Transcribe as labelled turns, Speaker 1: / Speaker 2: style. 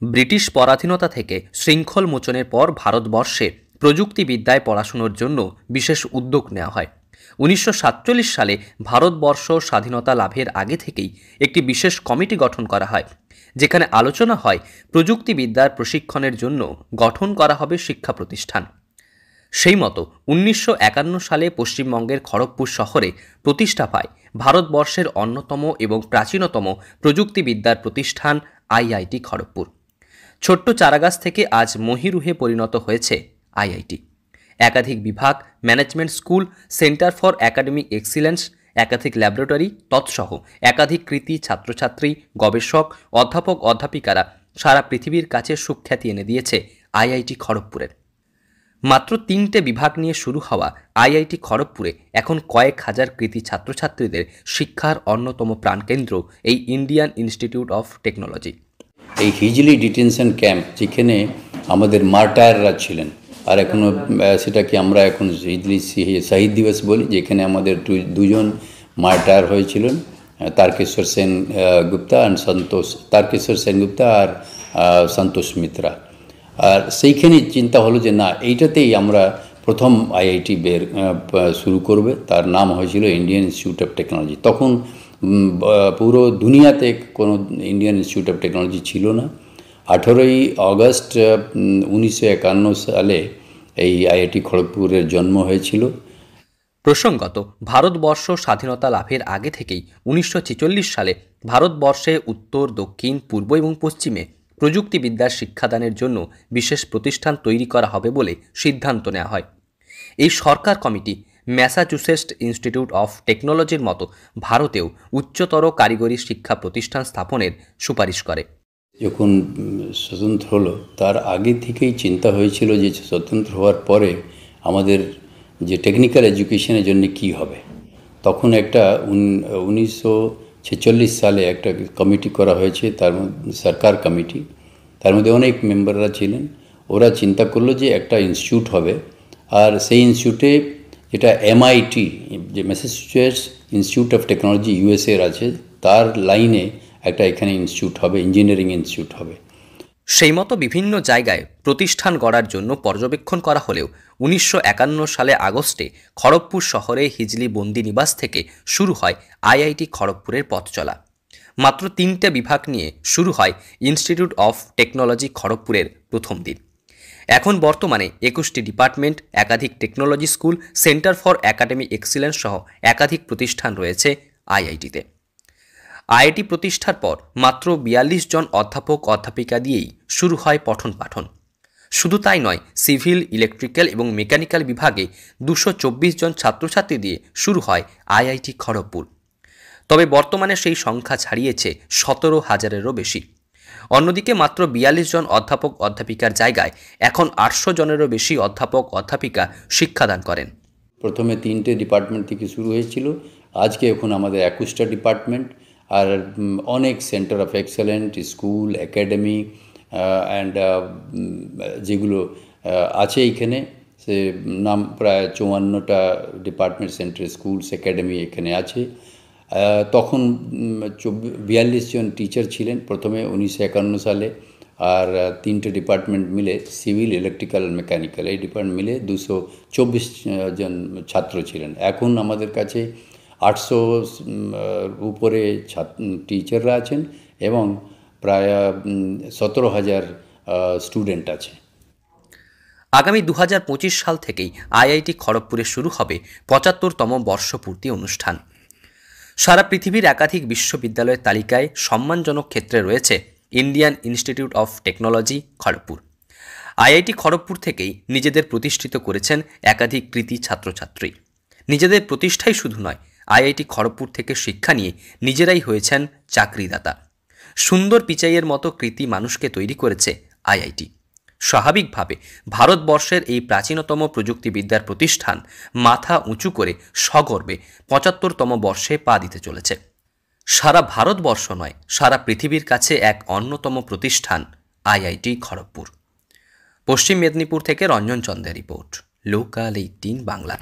Speaker 1: British পরাধীনতা থেকে শৃঙ্খল মোচনের পর ভারতবর্ষে প্রযুক্তিবিদ্যায় পড়াশোনার জন্য বিশেষ উদ্যোগ নেওয়া হয়। 1947 সালে ভারতবর্ষ স্বাধীনতা লাভের আগে থেকেই একটি বিশেষ কমিটি গঠন করা হয়, যেখানে আলোচনা হয় প্রযুক্তিবিদ্যার প্রশিক্ষণের জন্য গঠন করা হবে শিক্ষা প্রতিষ্ঠান। সেই মতো 1951 সালে পশ্চিমবঙ্গের খড়গপুর শহরে প্রতিষ্ঠা পায় ভারতবর্ষের অন্যতম এবং প্রাচীনতম প্রযুক্তিবিদ্যার প্রতিষ্ঠান আইআইটি খড়গপুর। ছোট্ট চারাগাছ থেকে আজ মহিরুহে পরিণত হয়েছে আইআইটি। একাধিক বিভাগ, management school, centre for academic excellence, একাধিক ল্যাবরেটরি তৎসহ একাধিক কৃতী ছাত্রছাত্রী, গবেষক, অধ্যাপক অধ্যাপিকারা সারা পৃথিবীর কাছে সুখ্যাতি এনে দিয়েছে আইআইটি খড়গপুরের। মাত্র 3টে বিভাগ নিয়ে শুরু হওয়া আইআইটি খড়গপুরে এখন কয়েক হাজার কৃতী ছাত্রছাত্রীদের শিক্ষার অন্যতম প্রাণকেন্দ্র এই ইন্ডিয়ান ইনস্টিটিউট অফ টেকনোলজি।
Speaker 2: এই হিজলি ডিটেনশন ক্যাম্প, যেখানে আমাদের মার্টায়াররা ছিলেন, আর এখনও সেটাকে আমরা এখন হিজলি শহীদ দিবস বলি, যেখানে আমাদের দুজন মার্টায়ার হয়েছিলেন, তারকেশ্বর সেন গুপ্তা আর সন্তোষ মিত্রা। আর সেইখানে চিন্তা হলো যে না, এইটাতেই আমরা প্রথম আইআইটি শুরু করবে। তার নাম হয়েছিল ইন্ডিয়ান ইনস্টিটিউট অফ টেকনোলজি। তখন পুরো দুনিয়াতে কোনো ইন্ডিয়ান ইনস্টিটিউট অফ টেকনোলজি ছিল না। 18ই আগস্ট 1951 সালে এই আইআইটি খড়গপুরের জন্ম হয়েছিল।
Speaker 1: প্রসঙ্গত, ভারতবর্ষ স্বাধীনতা লাভের আগে থেকেই 1946 সালে ভারতবর্ষে উত্তর, দক্ষিণ, পূর্ব এবং পশ্চিমে প্রযুক্তিবিদ্যার শিক্ষাদানের জন্য বিশেষ প্রতিষ্ঠান তৈরি করা হবে বলে সিদ্ধান্ত নেওয়া হয়। এই সরকার কমিটি ম্যাসাচুসেটস ইনস্টিটিউট অফ টেকনোলজির মতো ভারতেও উচ্চতর কারিগরি শিক্ষা প্রতিষ্ঠান স্থাপনের সুপারিশ করে।
Speaker 2: যখন স্বতন্ত্র হলো, তার আগে থেকেই চিন্তা হয়েছিল যে স্বতন্ত্র হওয়ার পরে আমাদের যে টেকনিক্যাল এডুকেশনের জন্য কি হবে। তখন একটা 1946 সালে একটা কমিটি করা হয়েছে, তার মধ্যে সরকার কমিটি, তার মধ্যে অনেক মেম্বাররা ছিলেন। ওরা চিন্তা করলো যে একটা ইনস্টিটিউট হবে, আর সেই ইনস্টিটিউটে যেটা MIT, যে Massachusetts institute of technology USA আছে, তার লাইনে একটা এখানে ইনস্টিটিউট হবে, ইঞ্জিনিয়ারিং ইনস্টিটিউট হবে।
Speaker 1: সেই মতো বিভিন্ন জায়গায় প্রতিষ্ঠান গড়ার জন্য পর্যবেক্ষণ করা হলেও 1951 সালে আগস্টে খড়গপুর শহরে হিজলি বন্দি নিবাস থেকে শুরু হয় আইআইটি খড়গপুরের পথ চলা। মাত্র 3টে বিভাগ নিয়ে শুরু হয় ইনস্টিটিউট অফ টেকনোলজি খড়গপুরের প্রথম দিন। এখন বর্তমানে 21টি ডিপার্টমেন্ট, একাধিক technology school, centre for academic excellence সহ একাধিক প্রতিষ্ঠান রয়েছে আইআইটিতে। আইআইটি প্রতিষ্ঠার পর মাত্র 42 জন অধ্যাপক অধ্যাপিকা দিয়েই শুরু হয় পঠন পাঠন। শুধু তাই নয়, সিভিল, ইলেকট্রিক্যাল এবং মেকানিক্যাল বিভাগে 224 জন ছাত্রছাত্রী দিয়ে শুরু হয় আইআইটি খড়গপুর। তবে বর্তমানে সেই সংখ্যা ছাড়িয়েছে 17,000-এরও বেশি। অন্যদিকে মাত্র 42 জন অধ্যাপক অধ্যাপিকার জায়গায় এখন 800 জনেরও বেশি অধ্যাপক অধ্যাপিকা শিক্ষাদান করেন।
Speaker 2: প্রথমে 3টে ডিপার্টমেন্ট থেকে শুরু হয়েছিল, আজকে এখন আমাদের 21টা ডিপার্টমেন্ট, আর অনেক centre of excellent, school, academy and যেগুলো আছে এইখানে, সে নাম প্রায় 54টা ডিপার্টমেন্ট, সেন্টার, স্কুলস, একাডেমি এখানে আছে। তখন 42 জন টিচার ছিলেন প্রথমে 1951 সালে, আর 3টে ডিপার্টমেন্ট মিলে, সিভিল, ইলেকট্রিক্যাল, মেকানিক্যাল, এই ডিপার্টমেন্ট মিলে 224 জন ছাত্র ছিলেন। এখন আমাদের কাছে 800 উপরে টিচাররা আছেন এবং প্রায় 17,000 স্টুডেন্ট আছে।
Speaker 1: আগামী 2025 সাল থেকেই আইআইটি খড়গপুরে শুরু হবে 75তম বর্ষপূর্তি অনুষ্ঠান। সারা পৃথিবীর একাধিক বিশ্ববিদ্যালয়ের তালিকায় সম্মানজনক ক্ষেত্রে রয়েছে Indian institute of technology Kharagpur. IIT Kharagpur থেকেই নিজেদের প্রতিষ্ঠিত করেছেন একাধিক কৃতী ছাত্রছাত্রী। নিজেদের প্রতিষ্ঠাই শুধু নয়, আইআইটি খড়গপুর থেকে শিক্ষা নিয়ে নিজেরাই হয়েছেন চাকরিদাতা। সুন্দর পিচাইয়ের মতো কৃতী মানুষকে তৈরি করেছে আইআইটি। স্বাভাবিকভাবে ভারতবর্ষের এই প্রাচীনতম প্রযুক্তিবিদ্যার প্রতিষ্ঠান মাথা উঁচু করে সগর্বে 75তম বর্ষে পা দিতে চলেছে। সারা ভারতবর্ষ নয়, সারা পৃথিবীর কাছে এক অন্যতম প্রতিষ্ঠান আইআইটি খড়গপুর। পশ্চিম মেদিনীপুর থেকে রঞ্জন চন্দ্রের রিপোর্ট, লোকাল 18 বাংলা।